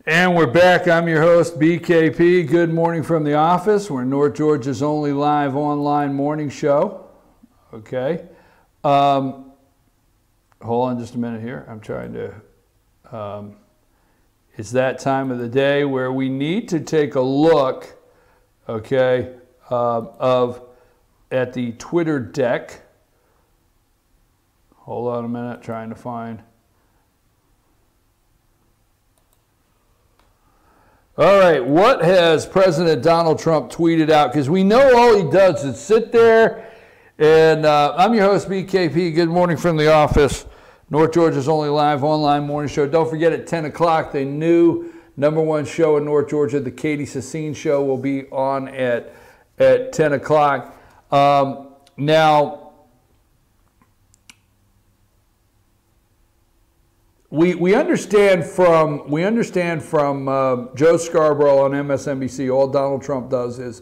And we're back. I'm your host, BKP. Good morning from the office. We're North Georgia's only live online morning show. Okay. Hold on just a minute here. I'm trying to... it's that time of the day where we need to take a look, okay, at the Twitter deck. Hold on a minute, trying to find... All right, what has President Donald Trump tweeted out? Because we know all he does is sit there, and I'm your host, BKP. Good morning from the office. North Georgia's only live online morning show. Don't forget at 10 o'clock, the new #1 show in North Georgia, the Katie Sassine Show, will be on at 10 o'clock. Now, we understand from Joe Scarborough on MSNBC, all Donald Trump does is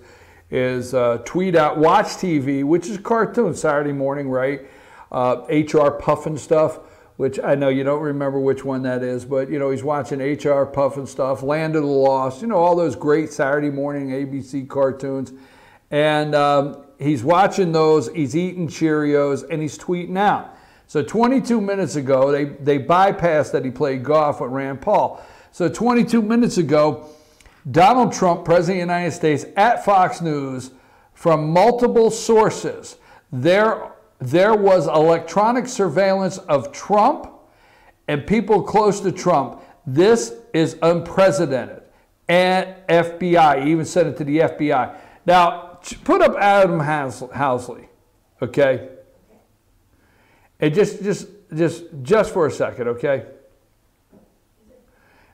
tweet out, watch TV, which is cartoon, Saturday morning, right? HR Puffin stuff, which I know you don't remember which one that is, but you know, he's watching HR Puffin stuff, Land of the Lost, you know, all those great Saturday morning ABC cartoons. And he's watching those, he's eating Cheerios, and he's tweeting out. So 22 minutes ago, they bypassed that he played golf with Rand Paul. So 22 minutes ago, Donald Trump, President of the United States, at Fox News, from multiple sources, there was electronic surveillance of Trump and people close to Trump. This is unprecedented. And FBI, he even sent it to the FBI. Now, put up Adam Housley, okay? And just for a second, okay?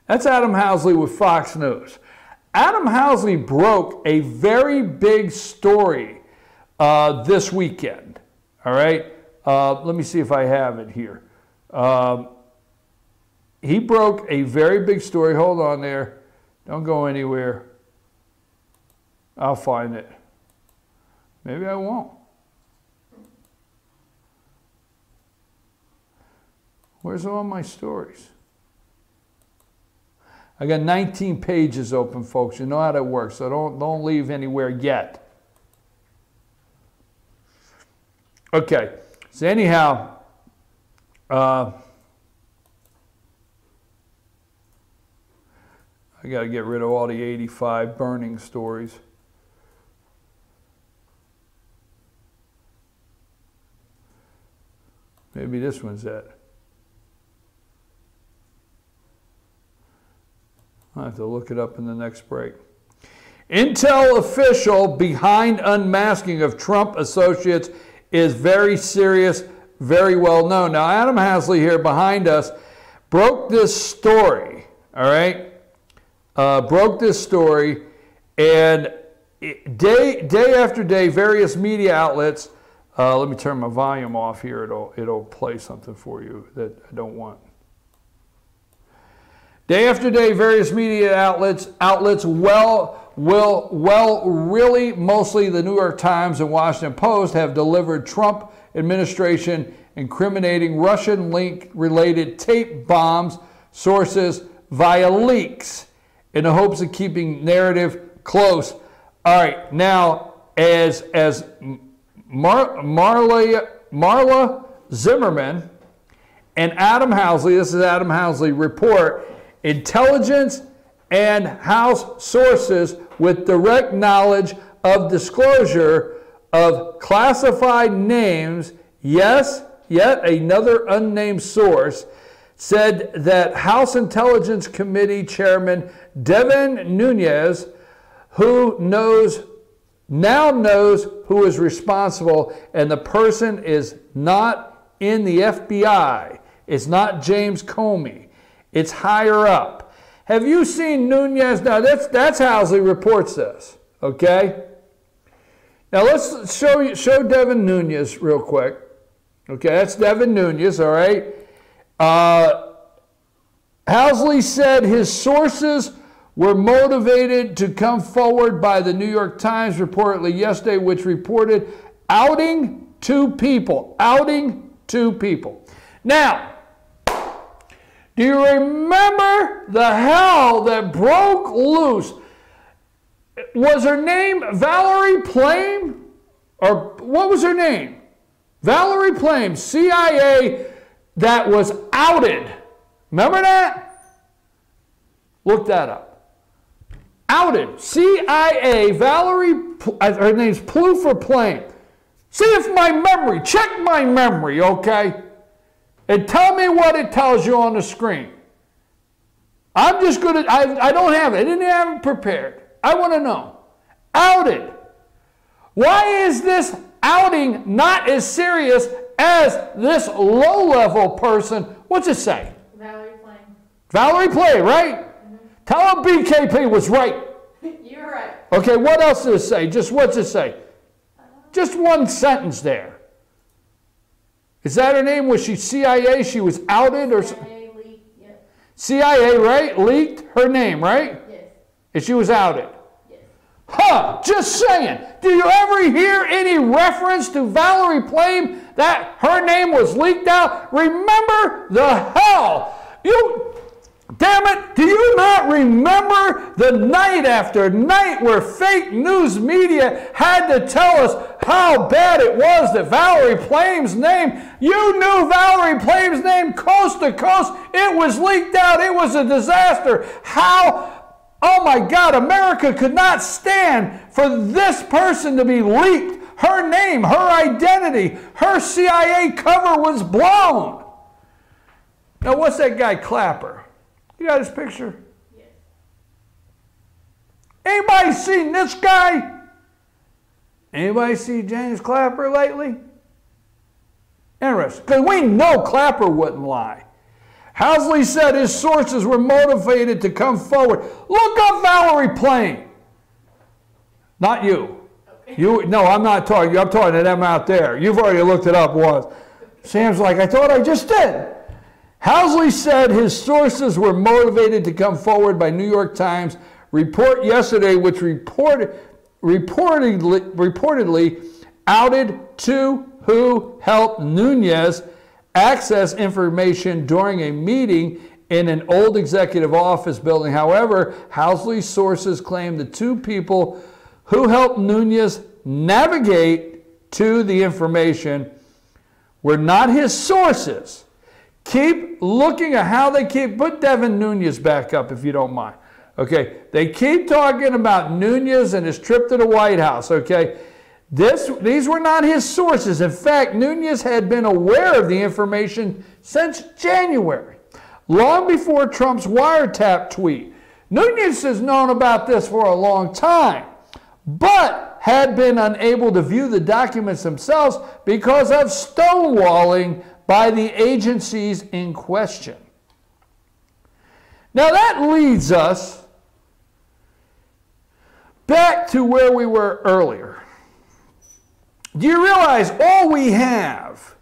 That's Adam Housley with Fox News. Adam Housley broke a very big story this weekend, all right? Let me see if I have it here. He broke a very big story. Hold on there. Don't go anywhere. I'll find it. Maybe I won't. Where's all my stories? I got 19 pages open, folks. You know how that works, so don't leave anywhere yet. Okay, so anyhow, I got to get rid of all the 85 burning stories. Maybe this one's it. I'll have to look it up in the next break. Intel official behind unmasking of Trump associates is very serious, very well known. Now, Adam Housley here behind us broke this story, all right? Broke this story, and day after day, various media outlets, let me turn my volume off here. It'll play something for you that I don't want. Day after day, various media outlets, really mostly the New York Times and Washington Post, have delivered Trump administration incriminating Russian link-related tape bombs sources via leaks in the hopes of keeping narrative close. All right, now as Marla Zimmerman and Adam Housley, this is Adam Housley, report, intelligence and House sources with direct knowledge of disclosure of classified names, yes, yet another unnamed source, said that House Intelligence Committee Chairman Devin Nunes, who now knows who is responsible, and the person is not in the FBI. It's not James Comey. It's higher up. Have you seen Nunes? Now, that's Housley reports this, okay? Now, let's show Devin Nunes real quick. Okay, that's Devin Nunes, all right? Housley said his sources were motivated to come forward by the New York Times reportedly yesterday, which reported outing two people. Now, Do you remember the hell that broke loose? Was her name Valerie Plame? Or what was her name? Valerie Plame, CIA, that was outed. Remember that? Look that up. Outed. CIA, Valerie, her name's Plufer Plame. See if my memory, check my memory, okay? And tell me what it tells you on the screen. I'm just going to, I don't have it. I didn't have it prepared. I want to know. Outed. Why is this outing not as serious as this low-level person? What's it say? Valerie Plame. Valerie Plame, right? Mm-hmm. Tell him BKP was right. You're right. Okay, what else does it say? Just what's it say? Just one sentence there. Is that her name? Was she CIA? She was outed or something? CIA leaked, yep. CIA, right? Leaked her name, right? Yes. And she was outed. Yes. Huh, just saying. Do you ever hear any reference to Valerie Plame that her name was leaked out? Remember the hell. Damn it, do you not remember the night after night where fake news media had to tell us how bad it was that Valerie Plame's name, you knew Valerie Plame's name coast to coast, it was leaked out, it was a disaster. How, oh my God, America could not stand for this person to be leaked. Her name, her identity, her CIA cover was blown. Now what's that guy Clapper? You got his picture? Yes. Anybody seen this guy? Anybody see James Clapper lately? Interesting, because we know Clapper wouldn't lie. Housley said his sources were motivated to come forward. Look up Valerie Plame. Not you. Okay. No, I'm not talking. I'm talking to them out there. You've already looked it up once. Sam's like, I thought I just did. Housley said his sources were motivated to come forward by New York Times report yesterday, which reportedly outed two who helped Nunez access information during a meeting in an old executive office building. However, Housley's sources claim the two people who helped Nunez navigate to the information were not his sources. Keep looking at how they keep, put Devin Nunes back up if you don't mind. Okay, they keep talking about Nunes and his trip to the White House, okay? These were not his sources. In fact, Nunes had been aware of the information since January, long before Trump's wiretap tweet. Nunes has known about this for a long time, but had been unable to view the documents themselves because of stonewalling by the agencies in question. Now that leads us back to where we were earlier. Do you realize all we have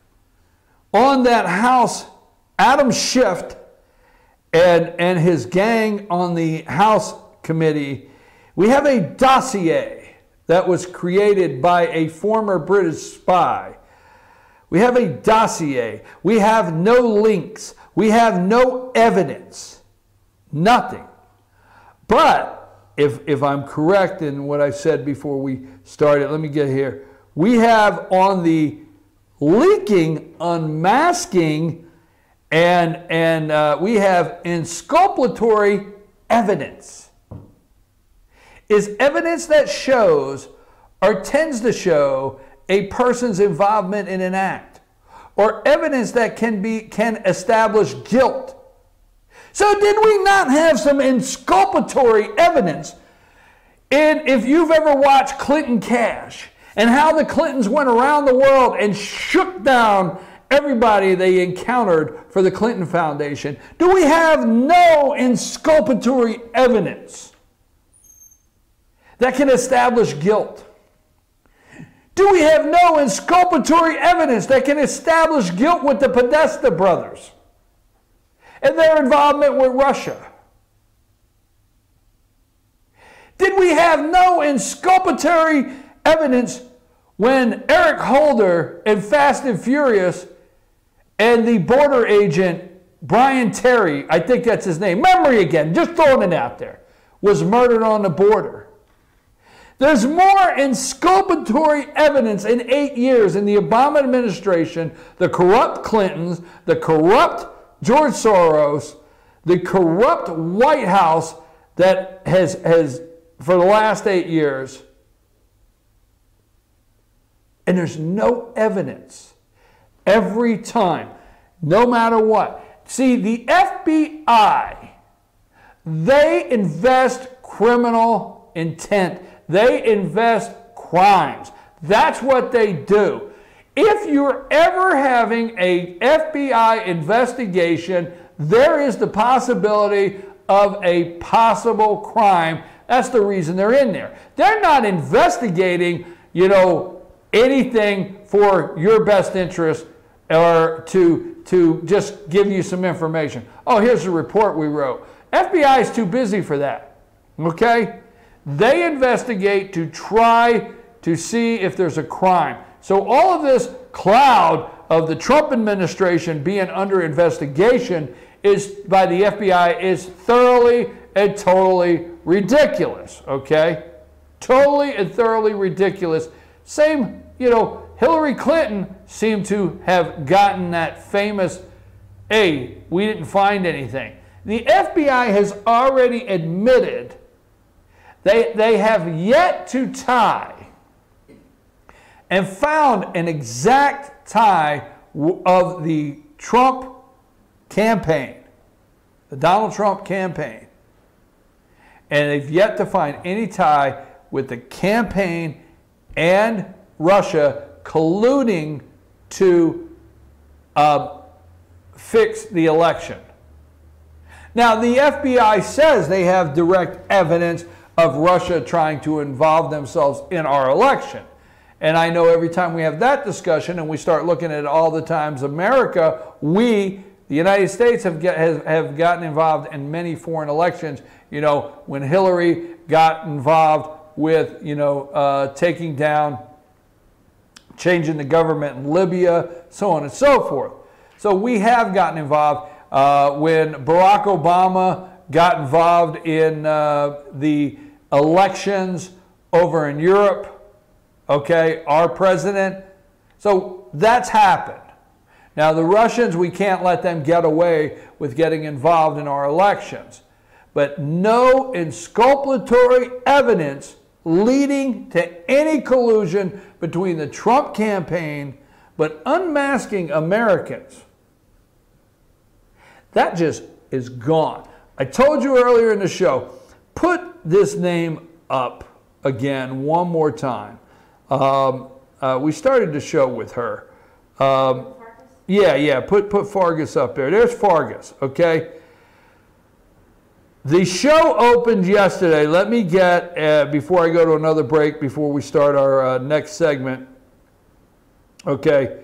on that House, Adam Schiff and his gang on the House committee, we have a dossier that was created by a former British spy. We have a dossier. We have no links. We have no evidence. Nothing. But if I'm correct in what I said before we started, let me get here. We have on the leaking, unmasking, and we have inculpatory evidence. Is evidence that shows or tends to show a person's involvement in an act, or evidence that can establish guilt. So did we not have some inculpatory evidence if you've ever watched Clinton Cash and how the Clintons went around the world and shook down everybody they encountered for the Clinton Foundation? Do we have no inculpatory evidence that can establish guilt? Do we have no inculpatory evidence that can establish guilt with the Podesta brothers and their involvement with Russia? Did we have no inculpatory evidence when Eric Holder and Fast and Furious and the border agent Brian Terry, I think that's his name, memory again, just throwing it out there, was murdered on the border. There's more exculpatory evidence in 8 years in the Obama administration, the corrupt Clintons, the corrupt George Soros, the corrupt White House that has for the last 8 years. And there's no evidence every time, no matter what. See, the FBI, they invest criminal intent. They invest crimes. That's what they do. If you're ever having a FBI investigation, there is the possibility of a possible crime. That's the reason they're in there. They're not investigating, anything for your best interest or to just give you some information. Oh, here's a report we wrote. FBI is too busy for that, okay? They investigate to try to see if there's a crime. So all of this cloud of the Trump administration being under investigation is by the FBI is thoroughly and totally ridiculous, okay? Totally and thoroughly ridiculous. Same, Hillary Clinton seemed to have gotten that famous, hey, we didn't find anything. The FBI has already admitted they have yet to tie and found an exact tie of the Trump campaign, the Donald Trump campaign. And they've yet to find any tie with the campaign and Russia colluding to fix the election. Now, the FBI says they have direct evidence of Russia trying to involve themselves in our election. And I know every time we have that discussion and we start looking at all the times America, the United States have gotten involved in many foreign elections. When Hillary got involved with, taking down, changing the government in Libya, so on and so forth. So we have gotten involved. When Barack Obama got involved in the elections over in Europe, okay, our president. So that's happened. Now the Russians, we can't let them get away with getting involved in our elections. But no exculpatory evidence leading to any collusion between the Trump campaign, but unmasking Americans. That just is gone. I told you earlier in the show, put this name up again one more time. We started the show with her. Yeah, put Farkas up there. There's Farkas, okay? The show opened yesterday. Let me get, before I go to another break, before we start our next segment, okay?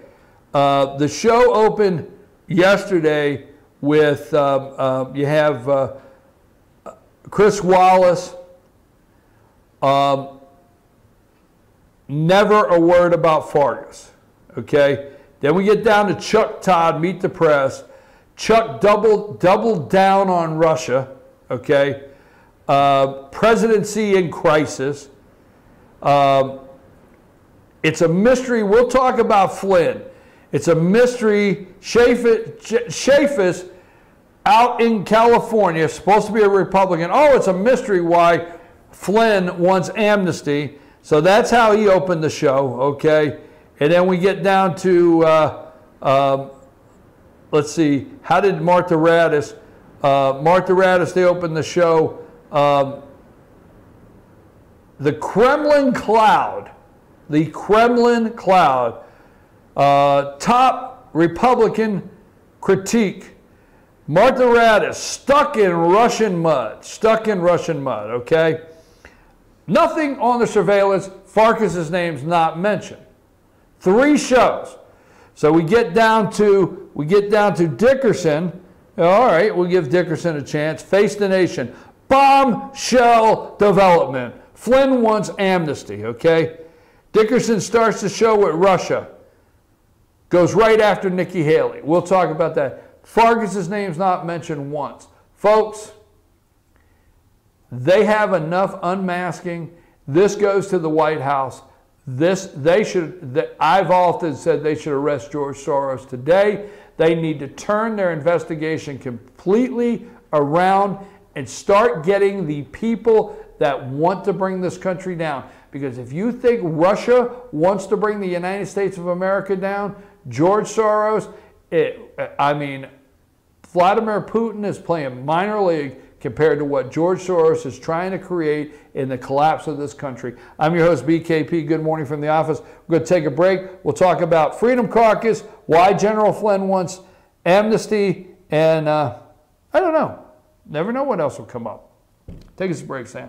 The show opened yesterday with, you have Chris Wallace, never a word about Farkas, okay? Then we get down to Todd, Meet the Press. Chuck doubled down on Russia, okay? Presidency in crisis. It's a mystery. We'll talk about Flynn. It's a mystery. Chafis out in California, supposed to be a Republican. Oh, it's a mystery why Flynn wants amnesty. So that's how he opened the show, okay? And then we get down to, let's see, how did Martha Raddatz, they opened the show, the Kremlin cloud, top Republican critique. Martha Raddatz stuck in Russian mud, okay? Nothing on the surveillance. Farkas's name's not mentioned. 3 shows. So we get down to Dickerson. All right, we'll give Dickerson a chance. Face the Nation. Bombshell development. Flynn wants amnesty, okay? Dickerson starts the show with Russia. Goes right after Nikki Haley. We'll talk about that. Farkas' name's not mentioned once. Folks, they have enough unmasking. This goes to the White House. I've often said they should arrest George Soros today. They need to turn their investigation completely around and start getting the people that want to bring this country down. Because if you think Russia wants to bring the United States of America down, George Soros, Vladimir Putin is playing minor league compared to what George Soros is trying to create in the collapse of this country. I'm your host, BKP. Good morning from the office. We're going to take a break. We'll talk about Freedom Caucus, why General Flynn wants amnesty, and I don't know. Never know what else will come up. Take us a break, Sam.